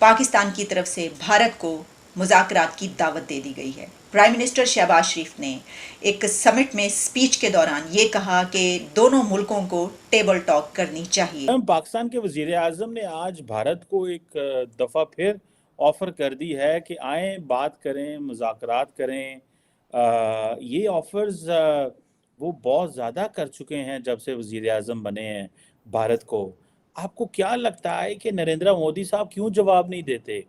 पाकिस्तान की तरफ से भारत को मुज़ाकरात की दावत दे दी गई है। प्राइम मिनिस्टर शहबाज शरीफ ने एक समिट में स्पीच के दौरान ये कहा कि दोनों मुल्कों को टेबल टॉक करनी चाहिए। पाकिस्तान के वजीर आज़म ने आज भारत को एक दफ़ा फिर ऑफ़र कर दी है कि आएँ बात करें, मुज़ाकरात करें। ये ऑफ़र्स वो बहुत ज़्यादा कर चुके हैं जब से वजीर आज़म बने हैं भारत को। आपको क्या लगता है कि नरेंद्र मोदी साहब क्यों जवाब नहीं देते?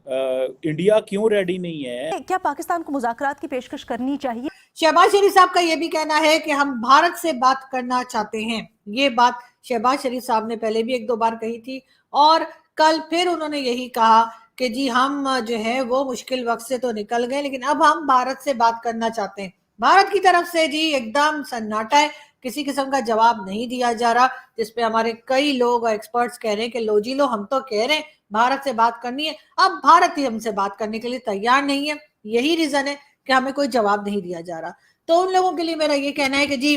इंडिया क्यों रेडी नहीं है? क्या पाकिस्तान को मुज़ाकरात की पेशकश करनी चाहिए? शहबाज शरीफ साहब का यह भी कहना है कि हम भारत से बात करना चाहते हैं। ये बात शहबाज शरीफ साहब ने पहले भी एक दो बार कही थी और कल फिर उन्होंने यही कहा कि जी हम जो है वो मुश्किल वक्त से तो निकल गए, लेकिन अब हम भारत से बात करना चाहते हैं। भारत की तरफ से जी एकदम सन्नाटा है, किसी किस्म का जवाब नहीं दिया जा रहा, जिसपे हमारे कई लोग और एक्सपर्ट्स कह रहे हैं कि लो जी लो, हम तो कह रहे हैं भारत से बात करनी है, अब भारत ही हमसे बात करने के लिए तैयार नहीं है। यही रीजन है कि हमें कोई जवाब नहीं दिया जा रहा। तो उन लोगों के लिए मेरा ये कहना है कि जी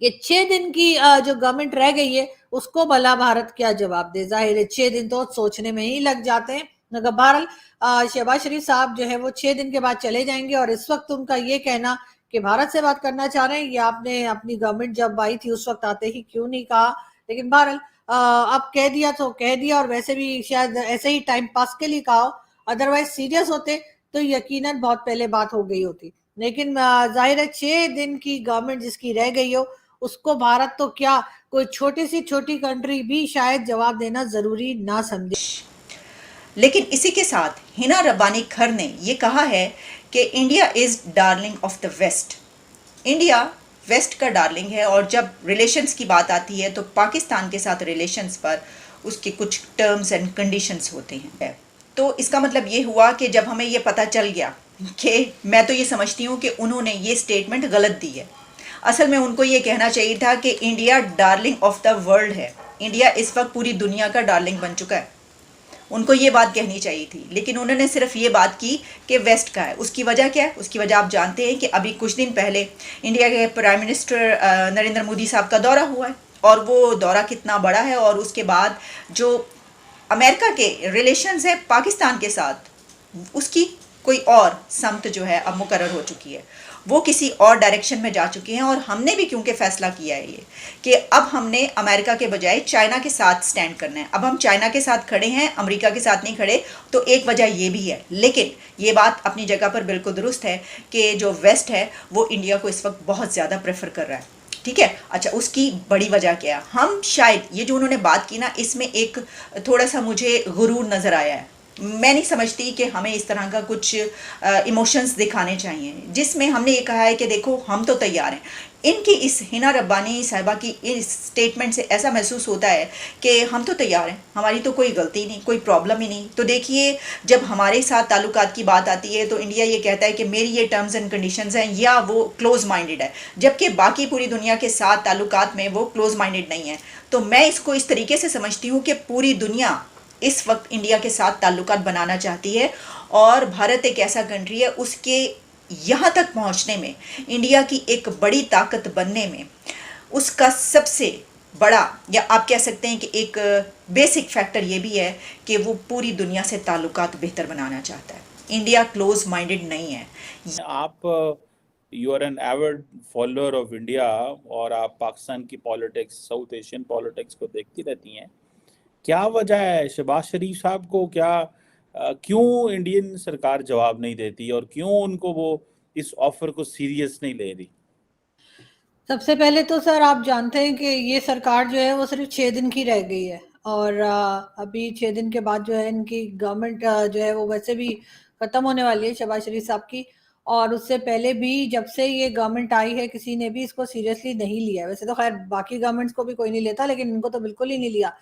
ये 6 दिन की जो गवर्नमेंट रह गई है उसको भला भारत क्या जवाब दे। जाहिर है 6 दिन तो सोचने में ही लग जाते हैं। मगर बहरहाल शहबाज शरीफ साहब जो है वो 6 दिन के बाद चले जाएंगे और इस वक्त उनका ये कहना कि भारत से बात करना चाह रहे हैं, ये आपने अपनी गवर्नमेंट जब आई थी उस वक्त आते ही क्यों नहीं कहा। लेकिन बहरहाल अब कह दिया तो कह दिया, और वैसे भी शायद ऐसे ही टाइम पास के लिए कहा हो, अदरवाइज सीरियस होते तो यकीनन बहुत पहले बात हो गई होती। लेकिन जाहिर है 6 दिन की गवर्नमेंट जिसकी रह गई हो उसको भारत तो क्या कोई छोटी सी छोटी कंट्री भी शायद जवाब देना जरूरी ना समझे। लेकिन इसी के साथ हिना रब्बानी खर ने ये कहा है कि India is darling of the west. India west का डार्लिंग है और जब रिलेशंस की बात आती है तो पाकिस्तान के साथ रिलेशंस पर उसके कुछ टर्म्स एंड कंडीशंस होते हैं। तो इसका मतलब ये हुआ कि जब हमें ये पता चल गया कि मैं तो ये समझती हूँ कि उन्होंने ये स्टेटमेंट गलत दी है। असल में उनको ये कहना चाहिए था कि India darling of the world है। इंडिया इस वक्त पूरी दुनिया का डार्लिंग बन चुका है, उनको ये बात कहनी चाहिए थी। लेकिन उन्होंने सिर्फ ये बात की कि वेस्ट का है। उसकी वजह क्या है? उसकी वजह आप जानते हैं कि अभी कुछ दिन पहले इंडिया के प्राइम मिनिस्टर नरेंद्र मोदी साहब का दौरा हुआ है और वो दौरा कितना बड़ा है, और उसके बाद जो अमेरिका के रिलेशंस है पाकिस्तान के साथ, उसकी कोई और समत जो है अब मुकर्रर हो चुकी है, वो किसी और डायरेक्शन में जा चुकी हैं। और हमने भी क्योंकि फैसला किया है ये कि अब हमने अमेरिका के बजाय चाइना के साथ स्टैंड करना है। अब हम चाइना के साथ खड़े हैं, अमेरिका के साथ नहीं खड़े। तो एक वजह ये भी है। लेकिन ये बात अपनी जगह पर बिल्कुल दुरुस्त है कि जो वेस्ट है वो इंडिया को इस वक्त बहुत ज़्यादा प्रेफर कर रहा है। ठीक है, अच्छा, उसकी बड़ी वजह क्या है? हम शायद ये जो उन्होंने बात की ना, इसमें एक थोड़ा सा मुझे गुरूर नज़र आया है। मैं नहीं समझती कि हमें इस तरह का कुछ इमोशंस दिखाने चाहिए जिसमें हमने ये कहा है कि देखो हम तो तैयार हैं। इनकी इस हिना रब्बानी साहिबा की इस स्टेटमेंट से ऐसा महसूस होता है कि हम तो तैयार हैं, हमारी तो कोई गलती नहीं, कोई प्रॉब्लम ही नहीं। तो देखिए, जब हमारे साथ ताल्लुकात की बात आती है तो इंडिया ये कहता है कि मेरी ये टर्म्स एंड कंडीशंस हैं, या वो क्लोज माइंडेड है, जबकि बाकी पूरी दुनिया के साथ ताल्लुकात में वो क्लोज माइंडेड नहीं है। तो मैं इसको इस तरीके से समझती हूँ कि पूरी दुनिया इस वक्त इंडिया के साथ ताल्लुकात बनाना चाहती है और भारत एक ऐसा कंट्री है, उसके यहाँ तक पहुँचने में, इंडिया की एक बड़ी ताकत बनने में उसका सबसे बड़ा, या आप कह सकते हैं कि एक बेसिक फैक्टर ये भी है कि वो पूरी दुनिया से ताल्लुकात बेहतर बनाना चाहता है। इंडिया क्लोज माइंडेड नहीं है। आप you are an avid follower of India और आप पाकिस्तान की पॉलिटिक्स, साउथ एशियन पॉलिटिक्स को देखती रहती हैं। क्या वजह है शहबाज शरीफ साहब को, क्यों इंडियन सरकार जवाब नहीं देती और क्यों उनको वो इस ऑफर को सीरियस नहीं ले रही? सबसे पहले तो सर आप जानते हैं कि ये सरकार जो है वो सिर्फ 6 दिन की रह गई है और अभी 6 दिन के बाद जो है इनकी गवर्नमेंट जो है वो वैसे भी खत्म होने वाली है शहबाज शरीफ साहब की। और उससे पहले भी जब से ये गवर्नमेंट आई है किसी ने भी इसको सीरियसली नहीं लिया। वैसे तो खैर बाकी गवर्नमेंट्स को भी कोई नहीं लेता, लेकिन इनको तो बिल्कुल ही नहीं लिया।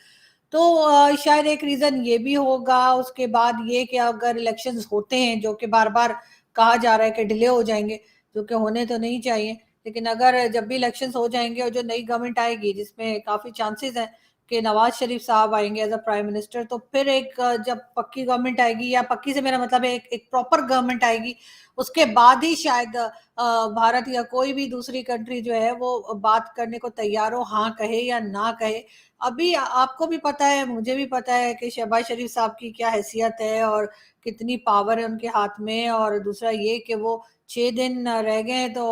तो शायद एक रीजन ये भी होगा। उसके बाद ये कि अगर इलेक्शंस होते हैं, जो कि बार बार कहा जा रहा है कि डिले हो जाएंगे, जो कि होने तो नहीं चाहिए, लेकिन अगर जब भी इलेक्शंस हो जाएंगे और जो नई गवर्नमेंट आएगी जिसमें काफी चांसेस हैं کہ نواز شریف صاحب آئیں گے ایز اے پرائم منسٹر, تو پھر ایک جب پکی گورنمنٹ آئے گی, یا پکی سے میرا مطلب ہے ایک پراپر گورنمنٹ آئے گی, اس کے بعد ہی شاید بھارت یا کوئی بھی دوسری کنٹری جو ہے وہ بات کرنے کو تیار ہو, ہاں کہے یا نہ کہے. ابھی آپ کو بھی پتا ہے, مجھے بھی پتا ہے کہ شہباز شریف صاحب کی کیا حیثیت ہے اور کتنی پاور ہے ان کے ہاتھ میں, اور دوسرا یہ کہ وہ 6 دن رہ گئے تو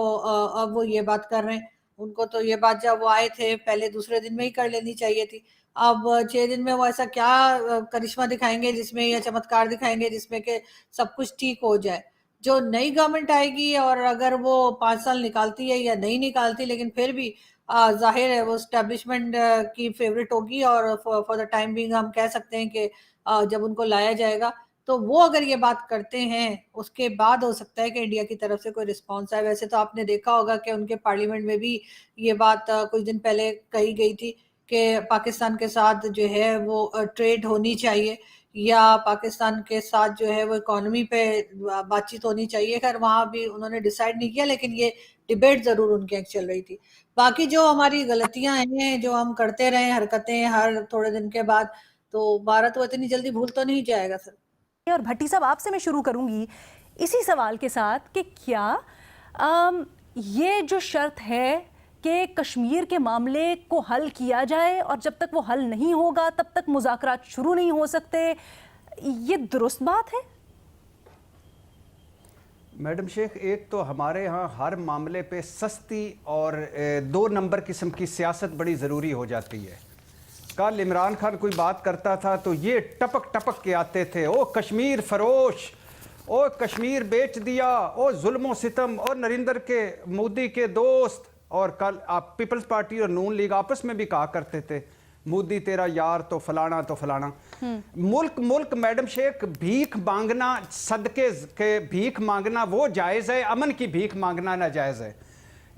اب وہ یہ بات کر رہے ہیں. ان کو تو یہ بات جب وہ آئے تھے پہلے دوسرے دن میں ہی کر لینی چاہیے تھی. اب 6 دن میں وہ ایسا کیا کرشمہ دکھائیں گے جس میں, یا چمتکار دکھائیں گے جس میں کہ سب کچھ ٹھیک ہو جائے. جو نئی گورنمنٹ آئے گی, اور اگر وہ 5 سال نکالتی ہے یا نہیں نکالتی, لیکن پھر بھی ظاہر ہے وہ اسٹیبلشمنٹ کی فیوریٹ ہوگی, اور فار دا ٹائم بینگ ہم کہہ سکتے ہیں کہ جب ان کو لایا جائے گا تو وہ اگر یہ بات کرتے ہیں, اس کے بعد ہو سکتا ہے کہ انڈیا کی طرف سے کوئی رسپانس آئے. ویسے تو آپ نے دیکھا ہوگا کہ ان کے پارلیمنٹ میں بھی یہ بات کچھ دن پہلے کہی گئی تھی کہ پاکستان کے ساتھ جو ہے وہ ٹریڈ ہونی چاہیے, یا پاکستان کے ساتھ جو ہے وہ اکانومی پہ بات چیت ہونی چاہیے. خیر وہاں بھی انہوں نے ڈیسائیڈ نہیں کیا, لیکن یہ ڈیبیٹ ضرور ان کی چل رہی تھی. باقی جو ہماری غلطیاں ہیں جو ہم کرتے رہے حرکتیں ہر تھوڑے دن کے بعد, تو بھارت وہ اتنی جلدی بھول تو نہیں جائے گا سر. اور بھٹی صاحب آپ سے میں شروع کروں گی اسی سوال کے ساتھ کہ کیا یہ جو شرط ہے کہ کشمیر کے معاملے کو حل کیا جائے اور جب تک وہ حل نہیں ہوگا تب تک مذاکرات شروع نہیں ہو سکتے, یہ درست بات ہے؟ میڈم شیخ, ایک تو ہمارے ہاں ہر معاملے پہ سستی اور 2 نمبر قسم کی سیاست بڑی ضروری ہو جاتی ہے. کل عمران خان کوئی بات کرتا تھا تو یہ ٹپک ٹپک کے آتے تھے, او کشمیر فروش, او کشمیر بیچ دیا, او ظلم و ستم, اور نریندر کے مودی کے دوست. اور کل آپ پیپلز پارٹی اور نون لیگ آپس میں بھی کہا کرتے تھے مودی تیرا یار تو فلانا تو فلانا. ملک میڈم شیخ بھیک مانگنا, صدقے کے بھیک مانگنا وہ جائز ہے, امن کی بھیک مانگنا ناجائز ہے.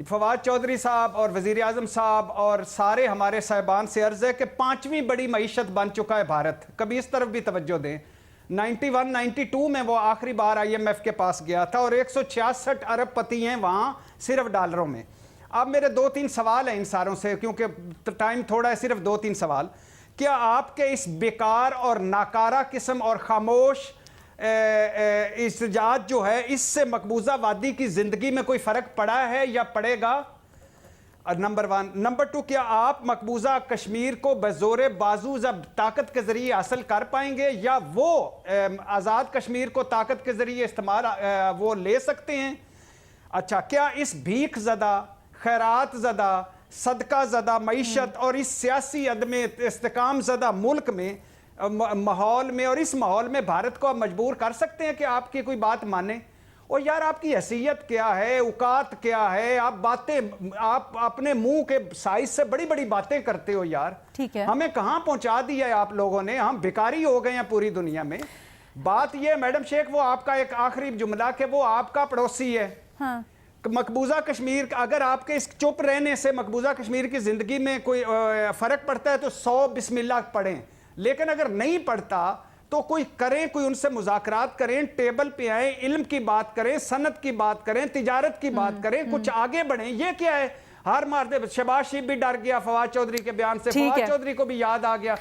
فواد چودھری صاحب اور وزیر اعظم صاحب اور سارے ہمارے صاحبان سے عرض ہے کہ 5ویں بڑی معیشت بن چکا ہے بھارت, کبھی اس طرف بھی توجہ دیں. 91-92 میں وہ آخری بار IMF کے پاس گیا تھا, اور 166 ارب پتی ہیں وہاں صرف ڈالروں میں. اب میرے 2-3 سوال ہیں ان ساروں سے, کیونکہ ٹائم تھوڑا ہے, صرف 2-3 سوال. کیا آپ کے اس بیکار اور ناکارہ قسم اور خاموش احتجاج جو ہے, اس سے مقبوضہ وادی کی زندگی میں کوئی فرق پڑا ہے یا پڑے گا؟ نمبر 1. نمبر 2, کیا آپ مقبوضہ کشمیر کو بزور بازو طاقت کے ذریعے حاصل کر پائیں گے, یا وہ آزاد کشمیر کو طاقت کے ذریعے استعمال وہ لے سکتے ہیں؟ اچھا, کیا اس بھیک زدہ, خیرات زدہ, صدقہ زدہ معیشت اور اس سیاسی عدم استحکام زدہ ملک میں ماحول میں, اور اس ماحول میں بھارت کو آپ مجبور کر سکتے ہیں کہ آپ کی کوئی بات مانے؟ اور یار آپ کی حیثیت کیا ہے, اوقات کیا ہے, آپ اپنے منہ کے سائز سے بڑی بڑی باتیں کرتے ہو یار. ٹھیک ہے, ہمیں کہاں پہنچا دیا ہے آپ لوگوں نے, ہم بھکاری ہو گئے ہیں پوری دنیا میں. بات یہ میڈم شیخ, وہ آپ کا ایک آخری جملہ کہ وہ آپ کا پڑوسی ہے. ہاں, مقبوضہ کشمیر, اگر آپ کے اس چپ رہنے سے مقبوضہ کشمیر کی زندگی میں کوئی فرق پڑتا ہے تو 100 بسم اللہ پڑھیں, لیکن اگر نہیں پڑتا تو کوئی کریں, کوئی ان سے مذاکرات کریں, ٹیبل پہ آئیں, علم کی بات کریں, صنعت کی بات کریں, تجارت کی بات کریں, کچھ آگے بڑھیں. یہ کیا ہے, ہار مار دے. شہباز شریف بھی ڈر گیا فواد چودھری کے بیان سے, فواد چودھری کو بھی یاد آ گیا.